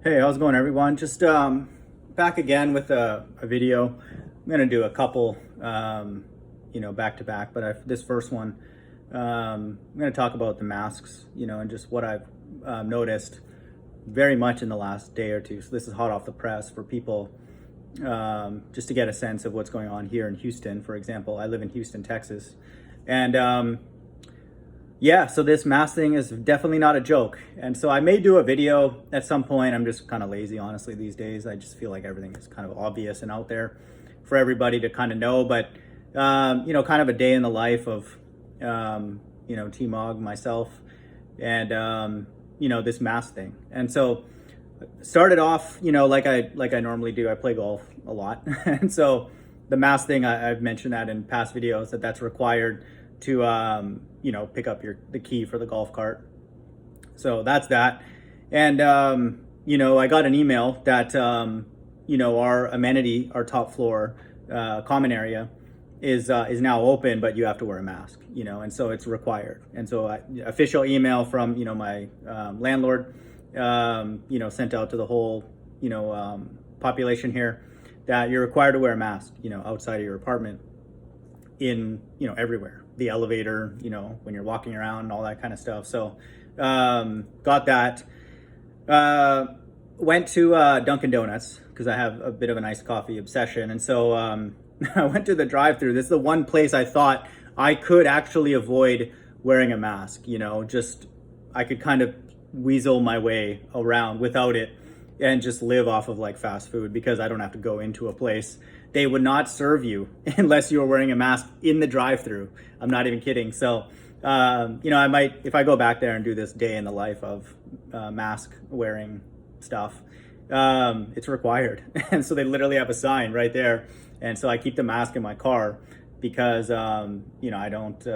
Hey, how's it going, everyone? Just back again with a video. I'm gonna do a couple, back to back. But this first one, I'm gonna talk about the masks, and just what I've noticed very much in the last day or two. So this is hot off the press for people, just to get a sense of what's going on here in Houston. For example, I live in Houston, Texas, and yeah, so this mask thing is definitely not a joke. And so I may do a video at some point. I'm just kind of lazy, honestly, these days. I just feel like everything is kind of obvious and out there for everybody to kind of know. But, kind of a day in the life of, T-Mog, myself, and, this mask thing. And so started off, like I normally do. I play golf a lot. And so the mask thing, I've mentioned that in past videos, that's required to pick up the key for the golf cart. So that's that. And I got an email that our amenity, our top floor common area is now open, but you have to wear a mask, and so it's required. And so official email from my landlord sent out to the whole population here that you're required to wear a mask outside of your apartment, in everywhere, the elevator, when you're walking around and all that kind of stuff. So got that. Went to Dunkin' Donuts because I have a bit of an iced coffee obsession. And so I went to the drive-thru. This is the one place I thought I could actually avoid wearing a mask. Just I could kind of weasel my way around without it and just live off of like fast food, because I don't have to go into a place. They would not serve you unless you were wearing a mask in the drive-thru. I'm not even kidding. So, I might, if I go back there and do this day in the life of mask wearing stuff, it's required. And so they literally have a sign right there. And so I keep the mask in my car because, I don't,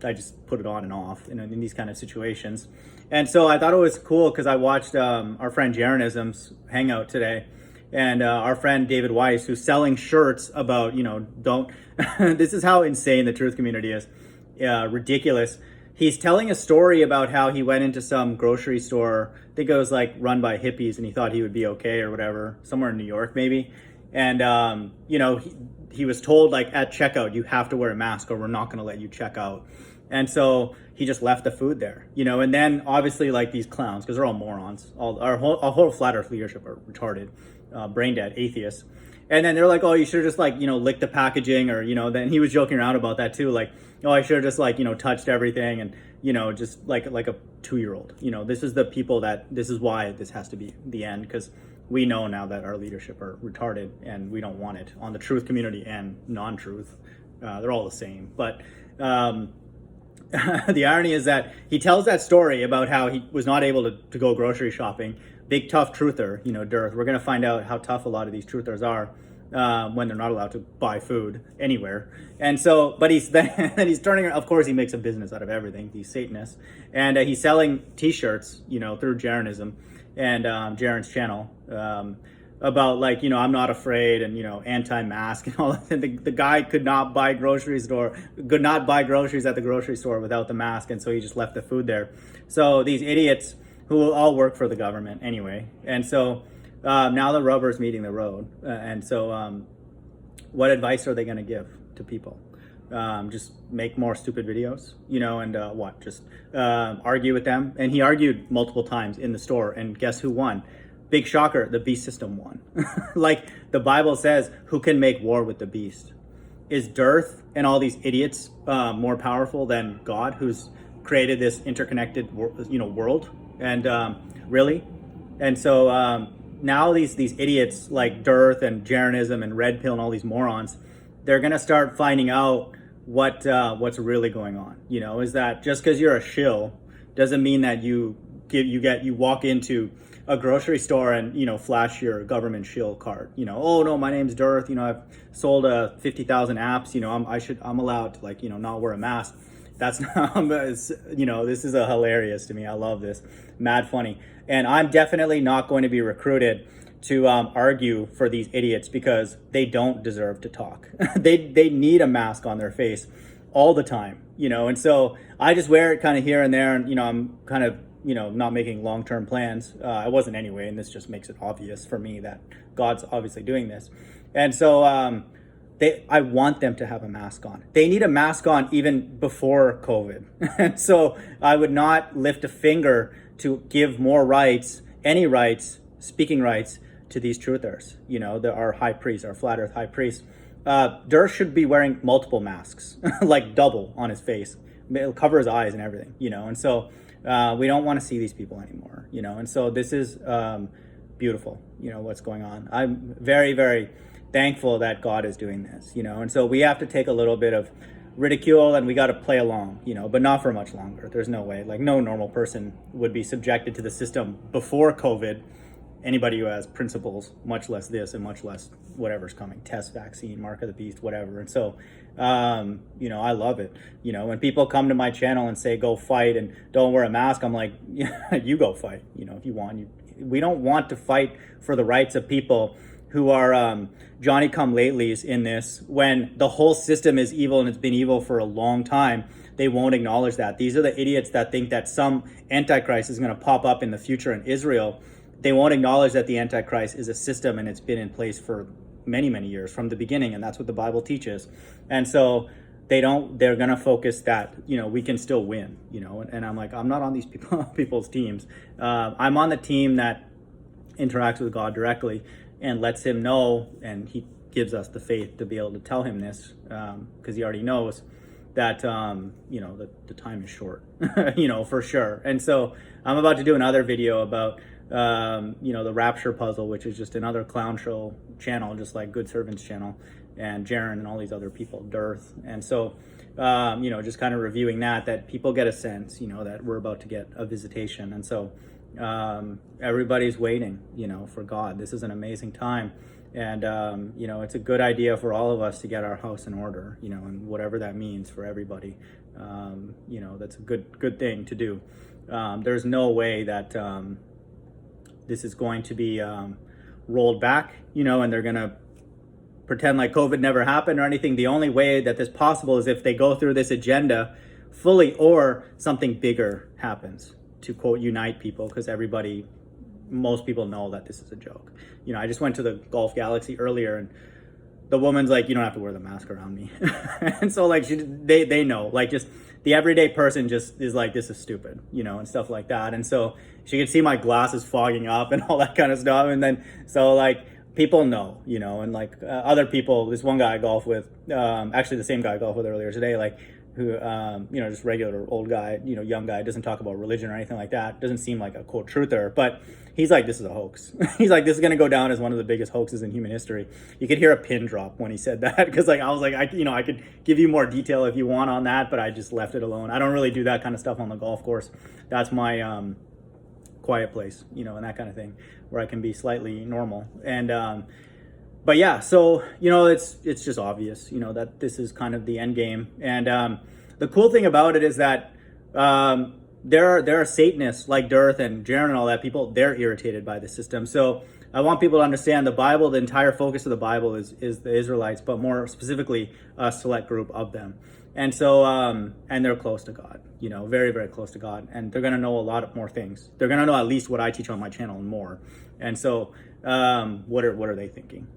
I just put it on and off in these kind of situations. And so I thought it was cool because I watched our friend Jaronism's hangout today. And our friend David Weiss, who's selling shirts about, don't, this is how insane the truth community is, ridiculous. He's telling a story about how he went into some grocery store, I think it was like run by hippies, and he thought he would be okay or whatever, somewhere in New York maybe. And, he was told like at checkout, you have to wear a mask or we're not going to let you check out. And so he just left the food there, and then obviously like these clowns, because they're all morons, our whole flat earth leadership are retarded. Brain dead atheists. And then they're like, oh, you should have just like, lick the packaging, or, then he was joking around about that too. Like, oh, I should have just like, touched everything, and, just like a 2-year-old, this is the people this is why this has to be the end. Because we know now that our leadership are retarded and we don't want it on the truth community and non-truth. They're all the same. But, the irony is that he tells that story about how he was not able to go grocery shopping. Big tough truther, Dearth. We're going to find out how tough a lot of these truthers are when they're not allowed to buy food anywhere. And so, but he's turning, of course, he makes a business out of everything, these Satanists. And he's selling t-shirts, through Jaronism and Jaron's channel about like, I'm not afraid, and, anti-mask and all that. And the guy could not buy groceries at the grocery store without the mask. And so he just left the food there. So these idiots who will all work for the government anyway. And so now the rubber's meeting the road. And so what advice are they going to give to people? Just make more stupid videos, and what? Just argue with them. And he argued multiple times in the store, and guess who won? Big shocker, the beast system won. Like the Bible says, who can make war with the beast? Is Dearth and all these idiots more powerful than God, who's created this interconnected world? And really? And so now these idiots like Dearth and Jaronism and Red Pill and all these morons, they're gonna start finding out what's really going on. Is that just because you're a shill doesn't mean that you walk into a grocery store and flash your government shill card. Oh no, my name's Dearth. I've sold 50,000 apps. I'm allowed to not wear a mask. That's not, this is hilarious to me. I love this. Mad funny. And I'm definitely not going to be recruited to argue for these idiots, because they don't deserve to talk. They need a mask on their face all the time, and so I just wear it kind of here and there, and I'm kind of not making long-term plans. I wasn't anyway, and this just makes it obvious for me that God's obviously doing this. And so I want them to have a mask on. They need a mask on even before COVID. And so I would not lift a finger to give more rights, any rights, speaking rights, to these truthers. Our high priest, our flat earth high priest. Durst should be wearing multiple masks, like double on his face. It'll cover his eyes and everything, and so we don't want to see these people anymore, and so this is beautiful, what's going on. I'm very, very thankful that God is doing this, and so we have to take a little bit of ridicule and we got to play along, but not for much longer. There's no way, like no normal person would be subjected to the system before COVID. Anybody who has principles, much less this and much less whatever's coming, test, vaccine, mark of the beast, whatever. And so, I love it. When people come to my channel and say, go fight and don't wear a mask, I'm like, yeah, you go fight, if you want. We don't want to fight for the rights of people who are Johnny-come-latelys in this when the whole system is evil and it's been evil for a long time. They won't acknowledge that. These are the idiots that think that some Antichrist is going to pop up in the future in Israel. They won't acknowledge that the Antichrist is a system and it's been in place for many, many years from the beginning. And that's what the Bible teaches. And so they're going to focus that, we can still win, and I'm like, I'm not on these people's teams. I'm on the team that interacts with God directly and lets him know. And he gives us the faith to be able to tell him this because he already knows that, the time is short, for sure. And so I'm about to do another video about the Rapture Puzzle, which is just another clown show channel, just like Good Servants channel, and Jaron and all these other people, Dearth. And so, just kind of reviewing that people get a sense, that we're about to get a visitation. And so everybody's waiting, for God. This is an amazing time. And, it's a good idea for all of us to get our house in order, and whatever that means for everybody. That's a good thing to do. There's no way that this is going to be rolled back, and they're going to pretend like COVID never happened or anything. The only way that this is possible is if they go through this agenda fully, or something bigger happens to, quote, unite people, because most people know that this is a joke. I just went to the Golf Galaxy earlier and the woman's like, you don't have to wear the mask around me. And so like they know, like just the everyday person just is like, this is stupid, and stuff like that. And so she could see my glasses fogging up and all that kind of stuff. And then, so like people know, and like other people, this one guy I golf with, actually the same guy I golfed with earlier today, like who, just regular old guy, young guy, doesn't talk about religion or anything like that. Doesn't seem like a quote truther, but he's like, this is a hoax. He's like, this is going to go down as one of the biggest hoaxes in human history. You could hear a pin drop when he said that, because like I was like, I could give you more detail if you want on that, but I just left it alone. I don't really do that kind of stuff on the golf course. That's my quiet place, and that kind of thing, where I can be slightly normal. And but yeah, so it's just obvious, that this is kind of the end game. And the cool thing about it is that there are Satanists like Dearth and Jaron and all that people, they're irritated by the system. So I want people to understand the Bible, the entire focus of the Bible is the Israelites, but more specifically a select group of them. And so, and they're close to God, very, very close to God. And they're going to know a lot more things. They're going to know at least what I teach on my channel and more. And so, what are they thinking?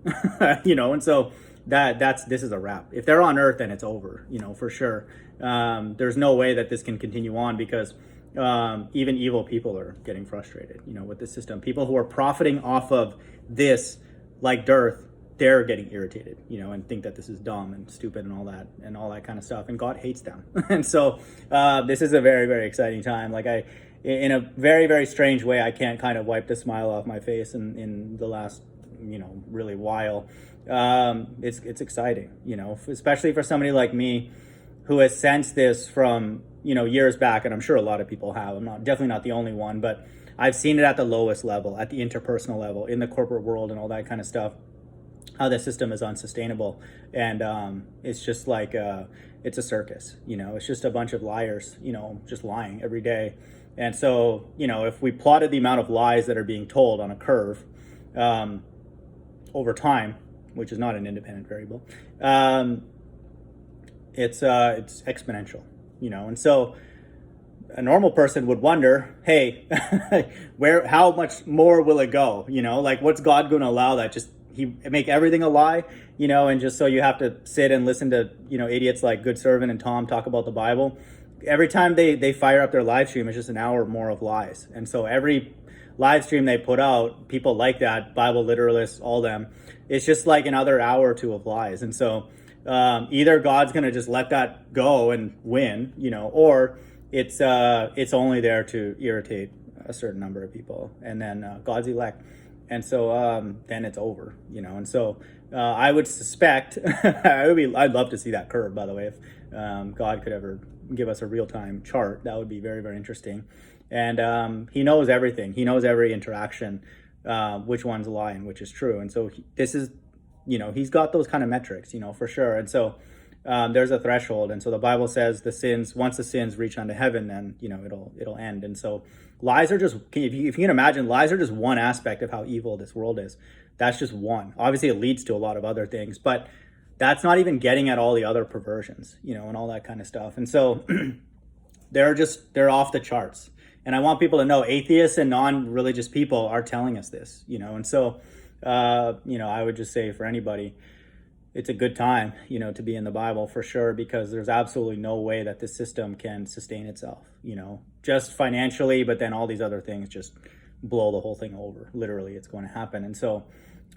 And so this is a wrap. If they're on earth, then it's over, for sure. There's no way that this can continue on, because even evil people are getting frustrated, with the system. People who are profiting off of this, like Dearth, they're getting irritated, and think that this is dumb and stupid and all that kind of stuff. And God hates them. And so this is a very, very exciting time. Like in a very, very strange way, I can't kind of wipe the smile off my face in the last, really while. It's exciting, especially for somebody like me who has sensed this from, years back. And I'm sure a lot of people have. I'm definitely not the only one, but I've seen it at the lowest level, at the interpersonal level, in the corporate world and all that kind of stuff, how the system is unsustainable. And it's just like, it's a circus, it's just a bunch of liars, just lying every day. And so, if we plotted the amount of lies that are being told on a curve over time, which is not an independent variable, it's exponential, and so a normal person would wonder, hey, how much more will it go? Like, what's God going to allow that? Just he make everything a lie, and just so you have to sit and listen to, idiots like Good Servant and Tom talk about the Bible. Every time they fire up their live stream, it's just an hour more of lies. And so every live stream they put out, people like that, Bible literalists, all them, it's just like another hour or two of lies. And so either God's going to just let that go and win, or it's only there to irritate a certain number of people, and then God's elect. And so then it's over, And so I would suspect I'd love to see that curve, by the way, if God could ever give us a real-time chart. That would be very, very interesting. And he knows everything. He knows every interaction, which one's a lie and which is true. And so this is, he's got those kind of metrics, for sure. And so there's a threshold. And so the Bible says once the sins reach unto heaven, then, it'll end. And so lies are just, if you can imagine, lies are just one aspect of how evil this world is. That's just one. Obviously, it leads to a lot of other things, but that's not even getting at all the other perversions, and all that kind of stuff. And so they're off the charts. And I want people to know atheists and non-religious people are telling us this, And so, I would just say for anybody, it's a good time, to be in the Bible for sure, because there's absolutely no way that this system can sustain itself, just financially, but then all these other things just blow the whole thing over. Literally, it's going to happen. And so,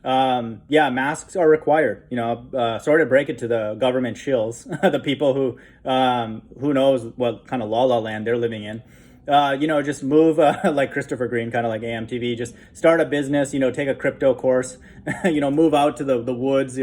masks are required, sorry to break it to the government shills, the people who knows what kind of la land they're living in. Just move like Christopher Green, kind of like AMTV, just start a business, take a crypto course, move out to the woods,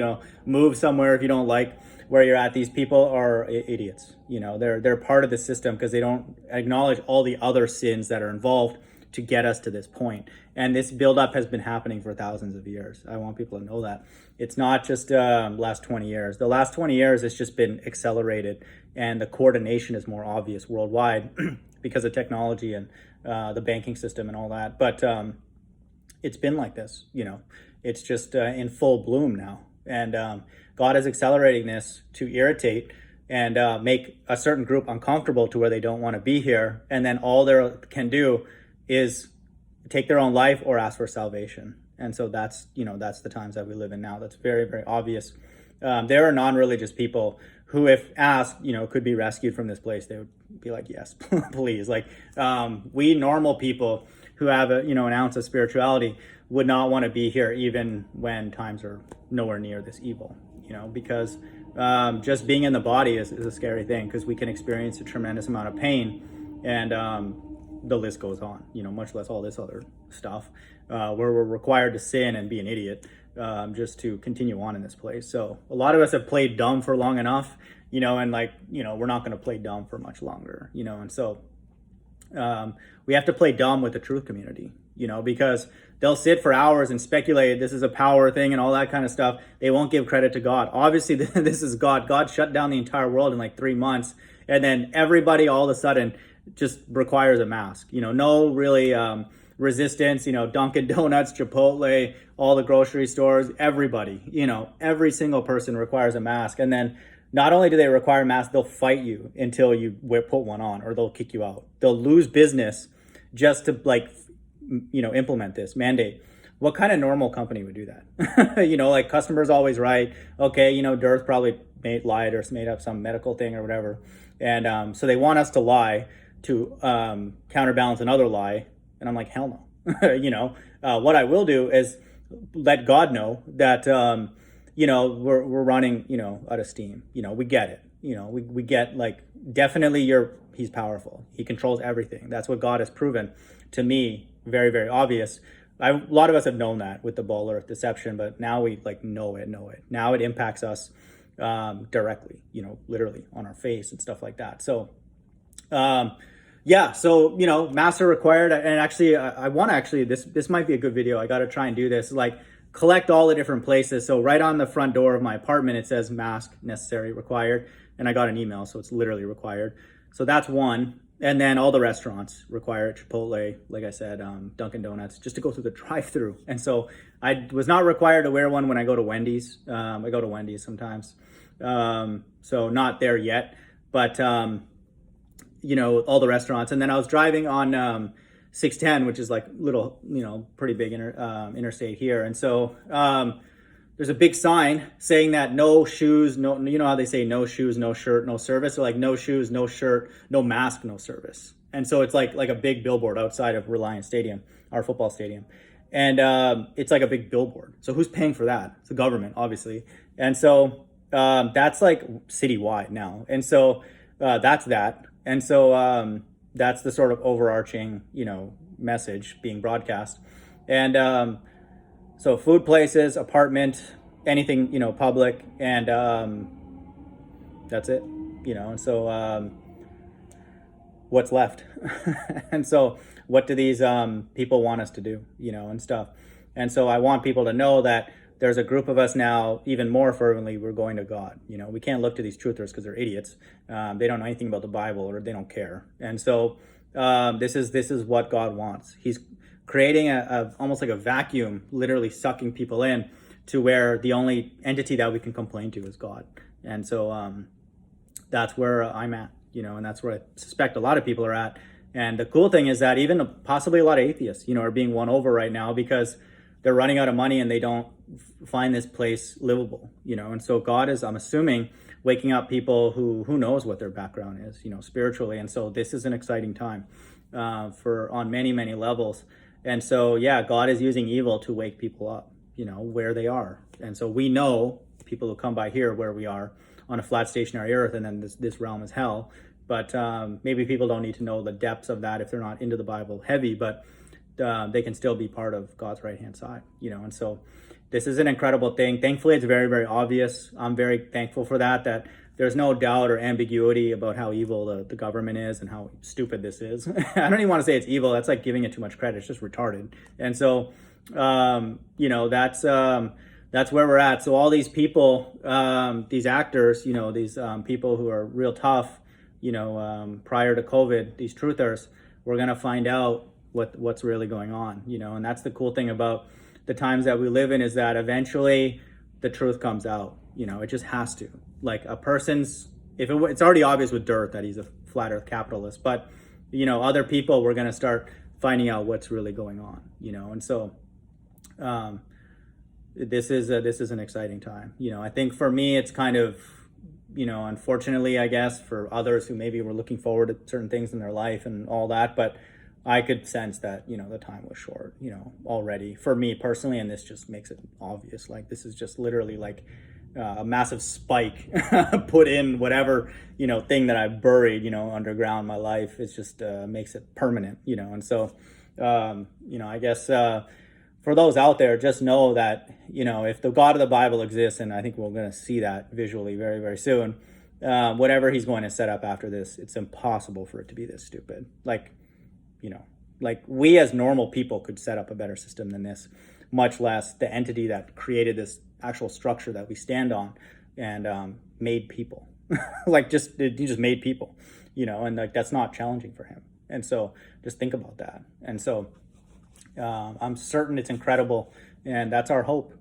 move somewhere if you don't like where you're at. These people are idiots. They're part of the system because they don't acknowledge all the other sins that are involved to get us to this point. And this buildup has been happening for thousands of years. I want people to know that. It's not just last 20 years. The last 20 years, it's just been accelerated, and the coordination is more obvious worldwide because of technology and the banking system and all that. But it's been like this, it's just in full bloom now. And God is accelerating this to irritate and make a certain group uncomfortable to where they don't want to be here. And then all they can do is take their own life or ask for salvation. And so that's the times that we live in now. That's very, very obvious. There are non-religious people who, if asked, could be rescued from this place, they would be like, yes, please. Like, we normal people who have an ounce of spirituality would not want to be here even when times are nowhere near this evil, because just being in the body is a scary thing, because we can experience a tremendous amount of pain, and the list goes on, much less all this other stuff, where we're required to sin and be an idiot just to continue on in this place. So a lot of us have played dumb for long enough, and we're not going to play dumb for much longer, and so we have to play dumb with the truth community, because they'll sit for hours and speculate this is a power thing and all that kind of stuff. They won't give credit to God. Obviously, this is God. God shut down the entire world in like 3 months, and then everybody all of a sudden just requires a mask. No really resistance. Dunkin' Donuts, Chipotle, all the grocery stores, everybody. Every single person requires a mask, and then not only do they require a mask, they'll fight you until you put one on, or they'll kick you out. They'll lose business just to implement this mandate. What kind of normal company would do that? Customer's always right. Okay, Dearth probably lied or made up some medical thing or whatever. And so they want us to lie to counterbalance another lie. And I'm like, hell no. What I will do is let God know that, we're running, out of steam. We get it. We get definitely he's powerful. He controls everything. That's what God has proven to me. Very, very obvious. A lot of us have known that with the Bull Earth deception, but now we know it. Now it impacts us directly, literally on our face and stuff like that. So, so, masks are required. And actually, I want to this might be a good video. I got to try and do this, collect all the different places. So right on the front door of my apartment, it says mask necessary, required. And I got an email, so it's literally required. So that's one. And then all the restaurants require Chipotle, like I said, Dunkin' Donuts, just to go through the drive-through. And so I was not required to wear one when I go to Wendy's. I go to Wendy's sometimes. So not there yet. But all the restaurants. And then I was driving on 610, which is like little, pretty big interstate here. And so there's a big sign saying that no shoes, no, how they say no shoes, no shirt, no service, or like no shoes, no shirt, no mask, no service. And so it's like a big billboard outside of Reliance Stadium, our football stadium. And it's like a big billboard. So who's paying for that? It's the government, obviously. And so that's like citywide now. And so that's that. And so that's the sort of overarching, message being broadcast. And so food places, apartment, anything, public, and that's it, and so what's left? And so what do these people want us to do, and stuff. And so I want people to know that there's a group of us now, even more fervently, we're going to God. We can't look to these truthers because they're idiots. They don't know anything about the Bible, or they don't care. And so this is what God wants. He's creating a almost like a vacuum, literally sucking people in to where the only entity that we can complain to is God. And so that's where I'm at, and that's where I suspect a lot of people are at. And the cool thing is that even possibly a lot of atheists, are being won over right now because they're running out of money and they don't find this place livable, and so God is, I'm assuming, waking up people who knows what their background is, spiritually. And so this is an exciting time on many, many levels. And so, yeah, God is using evil to wake people up, where they are. And so we know, people who come by here, where we are on a flat stationary earth, and then this realm is hell. But maybe people don't need to know the depths of that if they're not into the Bible heavy, but they can still be part of God's right-hand side, and so this is an incredible thing. Thankfully, it's very, very obvious. I'm very thankful for that there's no doubt or ambiguity about how evil the government is and how stupid this is. I don't even want to say it's evil. That's like giving it too much credit. It's just retarded. And so, that's where we're at. So all these people, these actors, these people who are real tough, prior to COVID, these truthers, we're going to find out what's really going on, and that's the cool thing about the times that we live in, is that eventually the truth comes out. It just has to. Like a person's, it's already obvious with Dirt that he's a flat earth capitalist, but other people, we're going to start finding out what's really going on, and so this is an exciting time. I think for me, it's kind of, unfortunately, I guess, for others who maybe were looking forward to certain things in their life and all that, but I could sense that, the time was short, already for me personally. And this just makes it obvious. Like, this is just literally like a massive spike put in whatever, thing that I buried, underground my life. It's just makes it permanent, and so, I guess for those out there, just know that, if the God of the Bible exists, and I think we're going to see that visually very, very soon, whatever he's going to set up after this, it's impossible for it to be this stupid. Like we as normal people could set up a better system than this, much less the entity that created this actual structure that we stand on and made people. He just made people, and like that's not challenging for him. And so just think about that. And so I'm certain it's incredible, and that's our hope.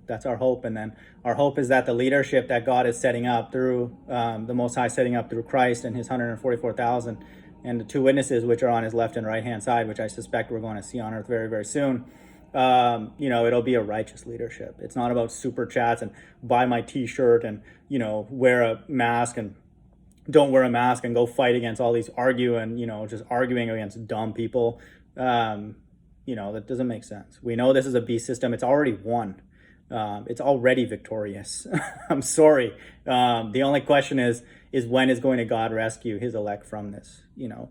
That's our hope. And then our hope is that the leadership that God is setting up through the Most High, setting up through Christ and his 144,000 and the two witnesses, which are on his left and right hand side, which I suspect we're going to see on earth very, very soon. It'll be a righteous leadership. It's not about super chats and buy my t-shirt and, wear a mask and don't wear a mask and go fight against all these just arguing against dumb people. That doesn't make sense. We know this is a beast system. It's already won. It's already victorious. I'm sorry. The only question is when is going to God rescue his elect from this,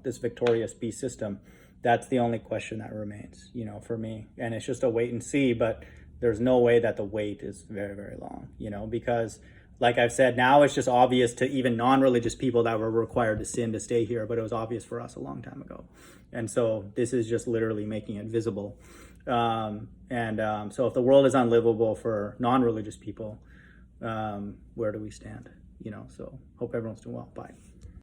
this victorious beast system? That's the only question that remains, for me. And it's just a wait and see, but there's no way that the wait is very, very long, because like I've said, now it's just obvious to even non-religious people that were required to sin to stay here, but it was obvious for us a long time ago. And so this is just literally making it visible. So if the world is unlivable for non-religious people, where do we stand? So hope everyone's doing well. Bye.